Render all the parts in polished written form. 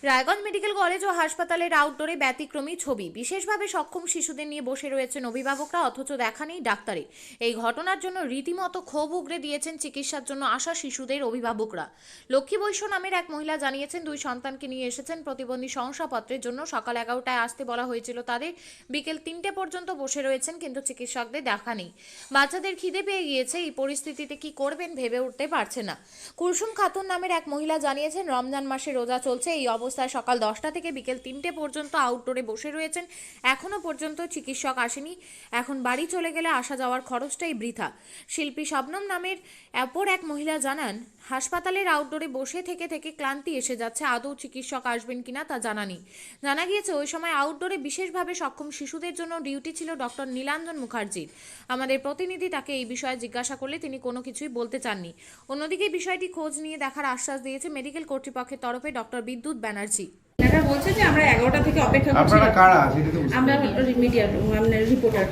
Raiganj medical college ও হাসপাতালের আউটডোরে ব্যতিক্রমী ছবি। বিশেষভাবে সক্ষম শিশুদের নিয়ে বসে রয়েছেন অভিভাবকরা, অথচ দেখা নেই ডাক্তারে। এই ঘটনার জন্য রীতিমতো ক্ষোভ উগরে দিয়েছেন চিকিৎসার জন্য আসা শিশুদের অভিভাবকরা। লক্ষ্মী বৈশ্য নামের এক মহিলা জানিয়েছেন, দুই সন্তানকে নিয়ে এসেছেন প্রতিবন্ধী শংসাপত্রের জন্য। সকাল 11টায় আসতে বলা হয়েছিল তাদের, বিকেল 3টে পর্যন্ত বসে রয়েছেন, কিন্তু চিকিৎসকদের দেখা নেই। বাচ্চাদের খিদে পেয়ে গিয়েছে, এই পরিস্থিতিতে কি করবেন ভেবে উঠতে পারছে না। কুলসুম খাতুন নামের এক মহিলা জানিয়েছেন, রমজান মাসে রোজা চলছে, এই অবস্থায় সকাল 10টা থেকে বিকেল 3টে পর্যন্ত আউটডোরে বসে রয়েছেন। এখনো পর্যন্ত চিকিৎসক আসেনি। এখন বাড়ি চলে গেলে আসা যাওয়ার খরচটাই বৃথা। শিল্পী শবনম নামের অপর এক মহিলা জানান, হাসপাতালের আউটডোরে বসে থেকে থেকে ক্লান্তি এসে যাচ্ছে। আদৌ চিকিৎসক আসবেন কিনা তা জানা নেই। জানা গিয়েছে ওই সময় আউটডোরে বিশেষভাবে সক্ষম শিশুদের জন্য ডিউটি ছিল ডক্টর নীলাঞ্জন মুখার্জির। আমাদের প্রতিনিধি তাকে এই বিষয়ে জিজ্ঞাসা করলে তিনি কোনো কিছুই বলতে চাননি। অন্যদিকে বিষয়টি খোঁজ নিয়ে দেখার আশ্বাস দিয়েছে মেডিকেল কর্তৃপক্ষের তরফে ডক্টর বিদ্যুৎ ব্যানার্জি। এনারা বলছে যে আমরা 11টা থেকে অপেক্ষা করছি। আপনারা কারা সেটা তো বুঝতে আমরা পারছি। মিডিয়া মানে রিপোর্টার।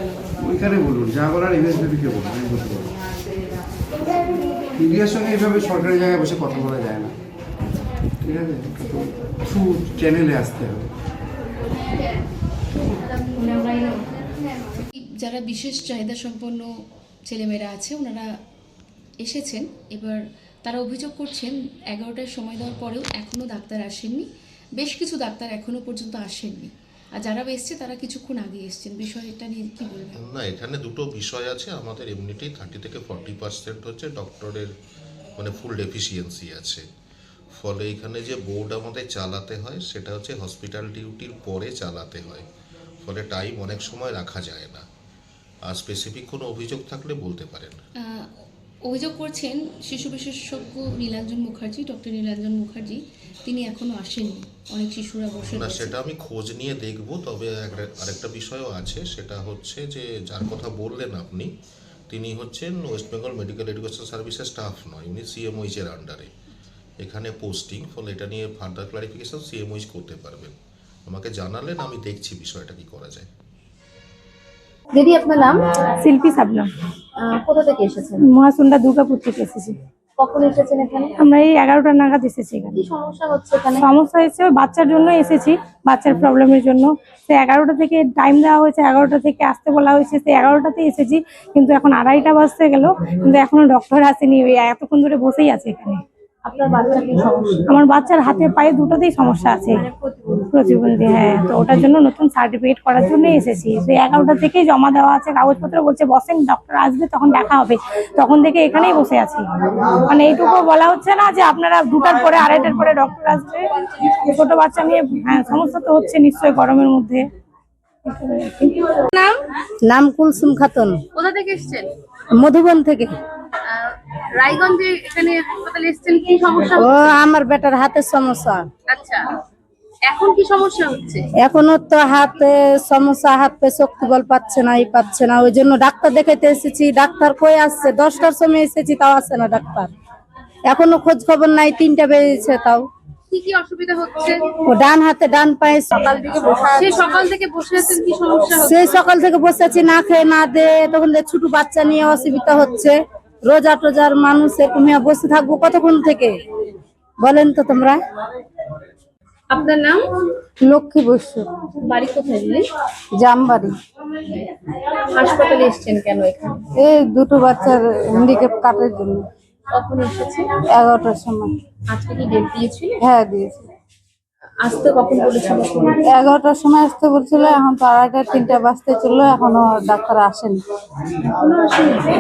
ওইখানে বলুন, যা বলার ইউএসবিকে বলুন, আমি বলতে পারবো। মিডিয়ার সঙ্গে এইভাবে সরকারি জায়গায় বসে কথা বলা যায় না, ঠিক আছে? ট্রু চ্যানেলে আসতে হবে। যারা বিশেষ চাহিদা সম্পন্ন ছেলেমেয়েরা আছে ওনারা এসেছেন। এবার তারা অভিযোগ করছেন 11টার সময় দেওয়ার পরেও এখনও ডাক্তার আসেননি। বেশ কিছু ডাক্তার এখনও পর্যন্ত আসেননি, আর যারা এসছে তারা কিছুক্ষণ আগে এসছেন। বিষয়টা নিয়ে কী বলবেন? না, এখানে দুটো বিষয় আছে। আমাদের এমনিতেই 30 থেকে 40% হচ্ছে ডক্টরের মানে ফুল ডেফিসিয়েন্সি আছে। ফলে এখানে যে বোর্ড আমাদের চালাতে হয় সেটা হচ্ছে হসপিটাল ডিউটির পরে চালাতে হয়। ফলে টাইম অনেক সময় রাখা যায় না। আর স্পেসিফিক কোনো অভিযোগ থাকলে বলতে পারেন। অভিযোগ করছেন শিশু বিশেষজ্ঞ নীলাঞ্জন মুখার্জি, ডক্টর নীলাঞ্জন মুখার্জি, তিনি এখনও আসেননি। অনেক শিশুরা বসে না, রয়েছে। সেটা আমি খোঁজ নিয়ে দেখব। তবে আরেকটা বিষয়ও আছে, সেটা হচ্ছে যে যার কথা বললেন আপনি, তিনি হচ্ছেন ওয়েস্ট বেঙ্গল মেডিকেল এডুকেশন সার্ভিসের স্টাফ নয়, উনি সিএমওইচের আন্ডারে এখানে পোস্টিং। ফলে এটা নিয়ে ফার্দার ক্লারিফিকেশন সিএমওইচ করতে পারবেন। আমাকে জানালেন, আমি দেখছি বিষয়টা কি করা যায়। দিদি, আপনার নাম? শিল্পী সাবনাম। কোথা থেকে এসেছেন? মহাসুন্দা দুর্গাপুর থেকে এসেছি। কখন এসেছেন এখানে? আমরা এই 11টা নাগাদ এসেছি। এখানে কি সমস্যা হচ্ছে এখানে? সমস্যা হয়েছে বাচ্চার জন্য এসেছি, বাচ্চার প্রবলেমের জন্য। সে 11টা থেকে টাইম দেওয়া হয়েছে, 11টা থেকে আসতে বলা হয়েছে, সে 11টাতেই এসেছি, কিন্তু এখন 2:30 বাজতে গেল, কিন্তু এখনো ডক্টর আসেনি। ওই এতক্ষণ ধরে বসেই আছে এখানে। আপনার বাচ্চার কি সমস্যা? আমার বাচ্চার হাতে পায়ে দুটোতেই সমস্যা আছে, প্রতিবন্ধী। হ্যাঁ, তো ওটার জন্য নতুন সার্টিফিকেট করার জন্য এসেছি। সেই 11টা থেকেই জমা দেওয়া আছে কাগজপত্র, বলছে বসেন, ডক্টর আসবে তখন দেখা হবে। তখন থেকে এখানেই বসে আছি। মানে এইটুকু বলা হচ্ছে না যে আপনারা 2টার পরে 2:30টার পরে ডক্টর আসবে। ছোট বাচ্চা নিয়ে হ্যাঁ সমস্যা তো হচ্ছে নিশ্চয়ই গরমের মধ্যে। নাম কুলসুম খাতুন, কোথা থেকে এসেছেন? মধুবন থেকে। রায়গঞ্জে এখানে হাসপাতালে এসেছেন, কি সমস্যা? ও আমার বেটার হাতের সমস্যা। আচ্ছা, এখন কি সমস্যা হচ্ছে? এখনো তো হাতে সমস্যা, হাত পে শক্তি বল পাচ্ছে না, পাচ্ছে না। ওই জন্য ডাক্তার দেখাইতে এসেছি। ডাক্তার কই আসছে? 10টার সময় এসেছি, তাও আসছে না ডাক্তার। এখনো খোঁজ খবর নাই। 3টা বেজেছে, তাও। কি কি অসুবিধা হচ্ছে? ও ডান হাতে ডান পায়ে সেই সকাল থেকে বসে আছেন, কি সমস্যা হচ্ছে? সেই সকাল থেকে বসে আছি, না খেয়ে না দে। তখন ছোট বাচ্চা নিয়ে অসুবিধা হচ্ছে। রোজা টোজার মানুষ এরকম বসে থাকবো কতক্ষণ থেকে বলেন তো তোমরা? আপনার নাম? লক্ষ্মী বৈশ্য, বাড়ি কোথায় দিদি? জামবাড়ি। হাসপাতালে এসেছেন কেন এখানে? এই দুটো বাচ্চার হ্যান্ডিক্যাপ কাটার জন্য। কখন এসেছেন? 11টার সময়। আজকে কি ডেট দিয়েছিল? হ্যাঁ, দিয়েছি। আসতে কখন বলেছিল? 11টার সময় আসতে বলছিল, এখন তো 2:30 3টা বাজতে চললো, এখনো ডাক্তার আসেনি।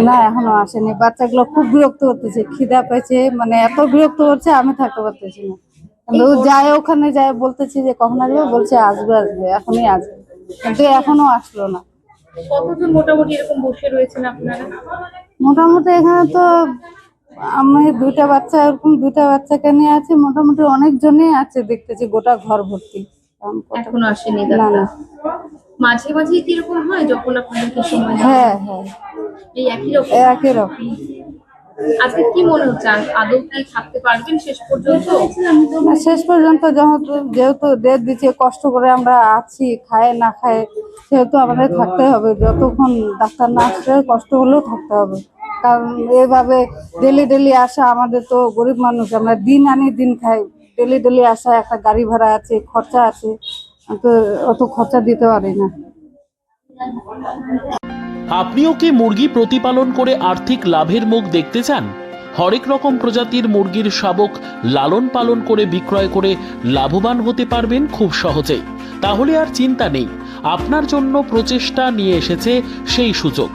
না, এখনো আসেনি। বাচ্চাগুলো খুব বিরক্ত করতেছে, খিদা পেয়েছে, মানে এত বিরক্ত করছে আমি থাকতে পারতেছি না। কিন্তু যায়, ওখানে যায়, বলতেছি যে কখন আসবে, বলছে আসবে আসবে, এখনই আসবে, কিন্তু এখনো আসলো না। কতজন মোটামুটি এরকম বসে রয়েছেন আপনারা? মোটামুটি এখানে তো আমি 2টা বাচ্চা, এরকম 2টা বাচ্চাকে নিয়ে আছি। মোটামুটি অনেকজনই আছে, দেখতেছি গোটা ঘর ভর্তি। এখনো আসেনি না ডাক্তার? না। মাঝে মাঝে কি এরকম হয় যখন আপনাদেরকে সময় দেওয়া হয়? হ্যাঁ হ্যাঁ, এই একই রকম? একই রকম। আজকে কি মনে হচ্ছে, আদৌ কি থাকতে পারবেন শেষ পর্যন্ত? না, শেষ পর্যন্ত যেহেতু ডেট দিচ্ছে, কষ্ট করে আমরা আছি, খায় না খায়, সেহেতু আমাদের থাকতে হবে। যতক্ষণ ডাক্তার না আসলে কষ্ট হলেও থাকতে হবে, কারণ এভাবে ডেলি ডেলি আসা, আমাদের তো গরিব মানুষ, আমরা দিন আনি দিন খাই, ডেলি ডেলি আসা, একটা গাড়ি ভাড়া আছে, খরচা আছে, তো অত খরচা দিতে পারি না। আপনিও কি মুরগি প্রতিপালন করে আর্থিক লাভের মুখ দেখতে চান? হরেক রকম প্রজাতির মুরগির শাবক লালন পালন করে বিক্রয় করে লাভবান হতে পারবেন খুব সহজেই। তাহলে আর চিন্তা নেই, আপনার জন্য প্রচেষ্টা নিয়ে এসেছে সেই সুযোগ।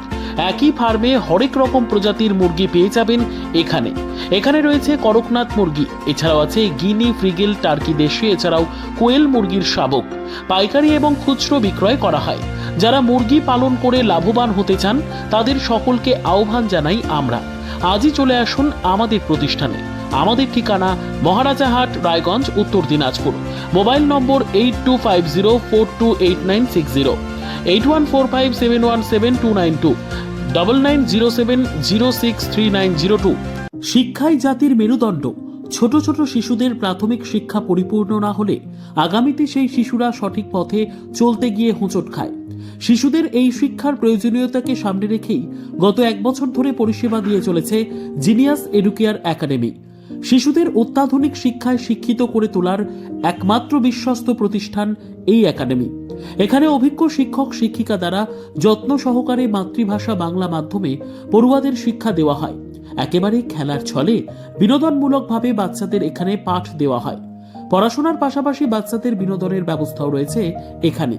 একই ফার্মে হরেক রকম প্রজাতির মুরগি পেয়ে যাবেন এখানে। এখানে রয়েছে করকনাথ মুরগি, এছাড়াও আছে গিনি, ফ্রিগেল, টার্কি দেশি, এছাড়াও কোয়েল মুরগির শাবক। পাইকারি এবং খুচরো বিক্রয় করা হয়। যারা মুরগি পালন করে লাভবান হতে চান তাদের সকলকে আহ্বান জানাই আমরা। আজই চলে আসুন আমাদের প্রতিষ্ঠানে। আমাদের ঠিকানা মহারাজাহাট, রায়গঞ্জ, উত্তর দিনাজপুর। মোবাইল নম্বর 8250428960, 8145717292, 9907063902। শিক্ষাই জাতির মেরুদণ্ড। ছোট ছোট শিশুদের প্রাথমিক শিক্ষা পরিপূর্ণ না হলে আগামীতে সেই শিশুরা সঠিক পথে চলতে গিয়ে হোঁচট খায়। শিশুদের এই শিক্ষার প্রয়োজনীয়তাকে সামনে রেখেই গত 1 বছর ধরে পরিষেবা দিয়ে চলেছে জিনিয়াস এডুকেয়ার একাডেমি। শিশুদের অত্যাধুনিক শিক্ষায় শিক্ষিত করে তোলার একমাত্র বিশ্বস্ত প্রতিষ্ঠান এই একাডেমি। এখানে অভিজ্ঞ শিক্ষক শিক্ষিকা দ্বারা যত্ন সহকারে মাতৃভাষা বাংলা মাধ্যমে পড়ুয়াদের শিক্ষা দেওয়া হয়। একেবারে খেলার ছলে বিনোদনমূলকভাবে বাচ্চাদের এখানে পাঠ দেওয়া হয়। পড়াশোনার পাশাপাশি বাচ্চাদের বিনোদনের ব্যবস্থাও রয়েছে এখানে।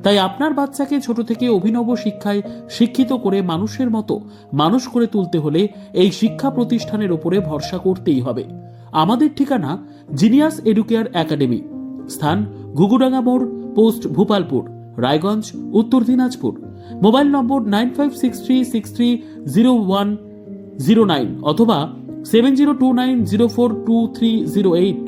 তাই আপনার বাচ্চাকে ছোট থেকে অভিনব শিক্ষায় শিক্ষিত করে মানুষের মতো মানুষ করে তুলতে হলে এই শিক্ষা প্রতিষ্ঠানের উপরে ভরসা করতেই হবে। আমাদের ঠিকানা জিনিয়াস এডুকেয়ার একাডেমি, স্থান ঘুঘুডাঙ্গা মোড়, পোস্ট ভূপালপুর, রায়গঞ্জ, উত্তর দিনাজপুর। মোবাইল নম্বর 9563630109 অথবা 7029042308।